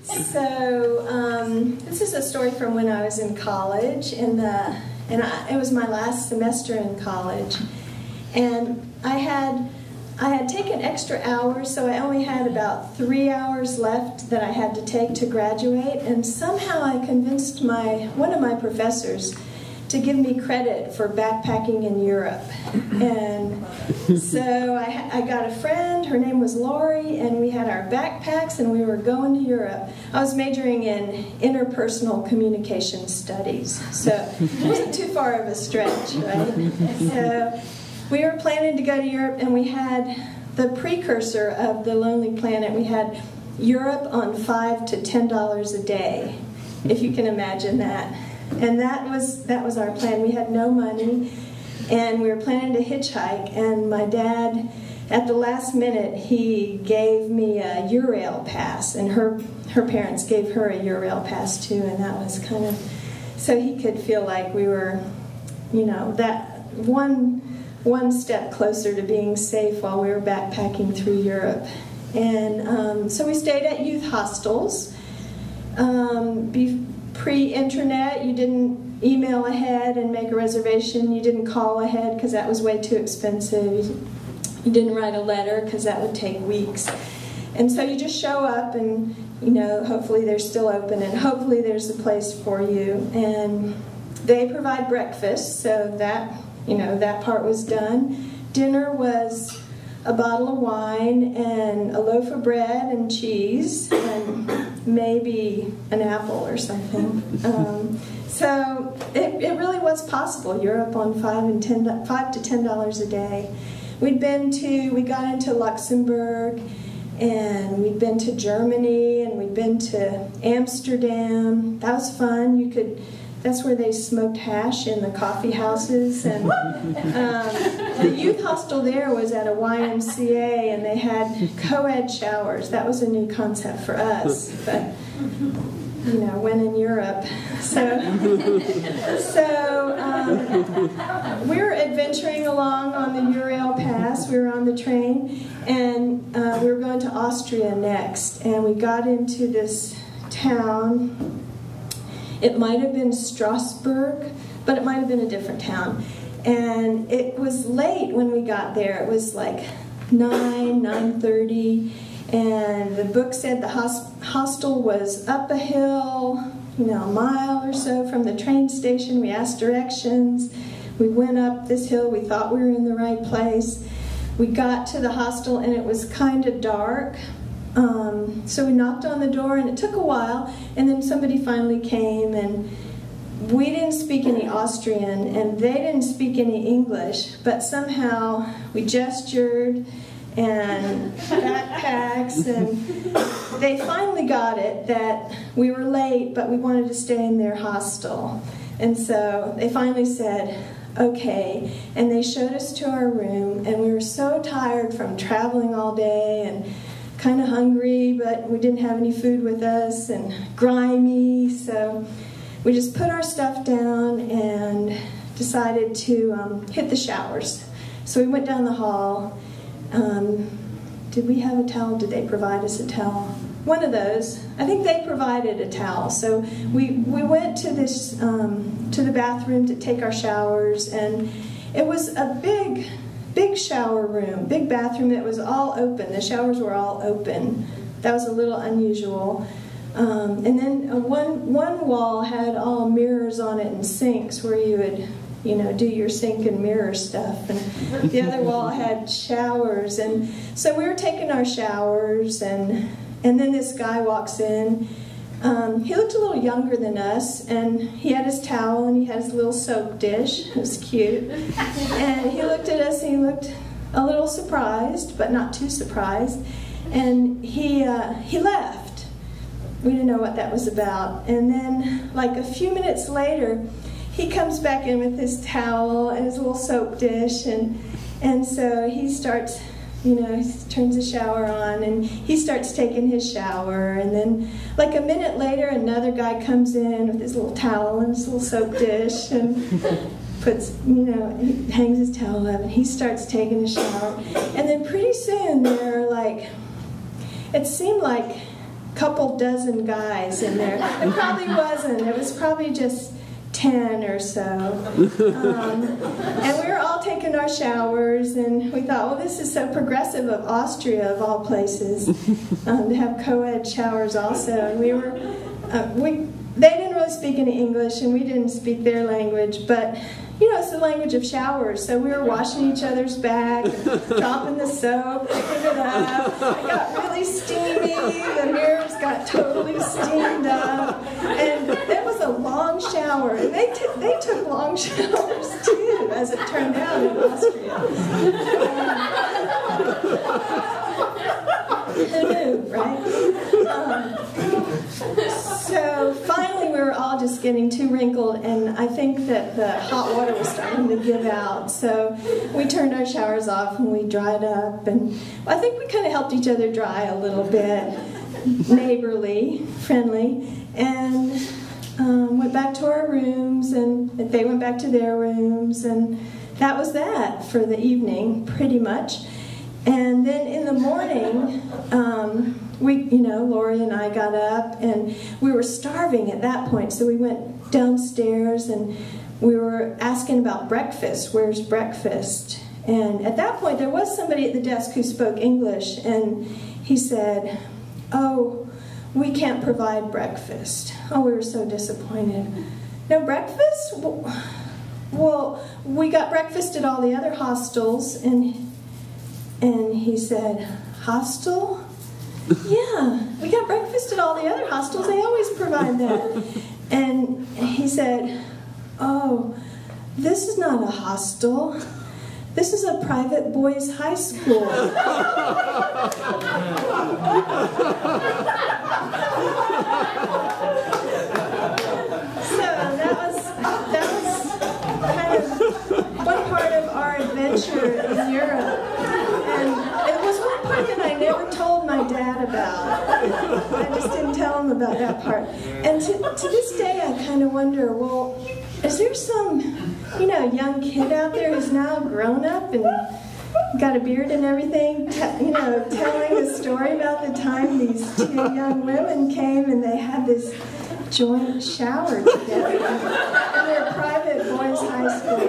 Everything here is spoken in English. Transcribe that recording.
This is a story from when I was in college, and it was my last semester in college, and I had taken extra hours, so I only had about 3 hours left that I had to take to graduate, and somehow I convinced one of my professors to give me credit for backpacking in Europe. And so I got a friend, her name was Lori, and we had our backpacks and we were going to Europe. I was majoring in interpersonal communication studies, so it wasn't too far of a stretch, right? So we were planning to go to Europe, and we had the precursor of the Lonely Planet. We had Europe on $5 to $10 a day, if you can imagine that. And that was our plan. We had no money, and we were planning to hitchhike, and my dad, at the last minute, he gave me a Eurail pass, and her parents gave her a Eurail pass too, and that was kind of, so he could feel like we were, you know, that one step closer to being safe while we were backpacking through Europe. And so we stayed at youth hostels. Pre-internet, you didn't email ahead and make a reservation. You didn't call ahead because that was way too expensive. You didn't write a letter because that would take weeks. And so you just show up, and you know, hopefully they're still open, and hopefully there's a place for you. And they provide breakfast, so that, you know, that part was done. Dinner was a bottle of wine and a loaf of bread and cheese and maybe an apple or something. So it really was possible. Europe on $5 to $10 a day. We got into Luxembourg, and we'd been to Germany, and we'd been to Amsterdam. That was fun. That's where they smoked hash in the coffee houses, and the youth hostel there was at a YMCA, and they had co-ed showers. That was a new concept for us, but you know, when in Europe. So we were adventuring along on the Eurail Pass. We were on the train, and we were going to Austria next, and we got into this town. It might have been Strasbourg, but it might have been a different town. And it was late when we got there. It was like 9:30, and the book said the hostel was up a hill, you know, a mile or so from the train station. We asked directions. We went up this hill. We thought we were in the right place. We got to the hostel, and it was kind of dark. So we knocked on the door, and it took a while, and then somebody finally came, and we didn't speak any Austrian, and they didn't speak any English, but somehow we gestured and backpacks, and they finally got it that we were late, but we wanted to stay in their hostel. And so they finally said, okay, and they showed us to our room, and we were so tired from traveling all day and kind of hungry, but we didn't have any food with us, and grimy, so we just put our stuff down and decided to hit the showers. So we went down the hall. Did we have a towel? Did they provide us a towel? One of those. I think they provided a towel. So we went to this to the bathroom to take our showers, and it was a big shower room, big bathroom that was all open. The showers were all open. That was a little unusual. And then one wall had all mirrors on it and sinks where you would, you know, do your sink and mirror stuff. And the other wall had showers. And so we were taking our showers, and then this guy walks in. He looked a little younger than us, and he had his towel, and he had his little soap dish. It was cute. And he looked at us, and he looked a little surprised, but not too surprised. And he left. We didn't know what that was about. And then, like a few minutes later, he comes back in with his towel and his little soap dish, and so he starts, you know, he turns the shower on, and he starts taking his shower, and then like a minute later, another guy comes in with his little towel and his little soap dish, and puts, you know, he hangs his towel up, and he starts taking a shower, and then pretty soon they're like, it seemed like couple dozen guys in there. It probably wasn't. It was probably just 10 or so. And we were all taking our showers, and we thought, well, this is so progressive of Austria, of all places, to have co-ed showers also. And we were, they didn't really speak any English, and we didn't speak their language, but you know, it's the language of showers. So we were washing each other's back, dropping the soap, picking it up. It got really steamy. The mirrors got totally steamed up. And it was a long shower. And they took long showers too, as it turned out in Austria. Who knew, right? So finally we were all just getting too wrinkled, and I think that the hot water was starting to give out. So we turned our showers off and we dried up, and I think we kind of helped each other dry a little bit, neighborly, friendly, and went back to our rooms, and they went back to their rooms, and that was that for the evening, pretty much. And then in the morning, Lori and I got up, and we were starving at that point, so we went downstairs and we were asking about breakfast. Where's breakfast? And at that point, there was somebody at the desk who spoke English, and he said, oh, we can't provide breakfast. Oh, we were so disappointed. No breakfast? Well, we got breakfast at all the other hostels, and he said, hostel? Yeah, we got breakfast at all the other hostels. They always provide that. And he said, oh, this is not a hostel. This is a private boys' high school. So that was kind of one part of our adventure in Europe. And it was one part that I never told my dad about. I just didn't tell him about that part. And to this day, I kind of wonder, well, is there some, young kid out there who's now grown up and got a beard and everything, telling a story about the time these two young women came and they had this joint shower together in their private boys' high school.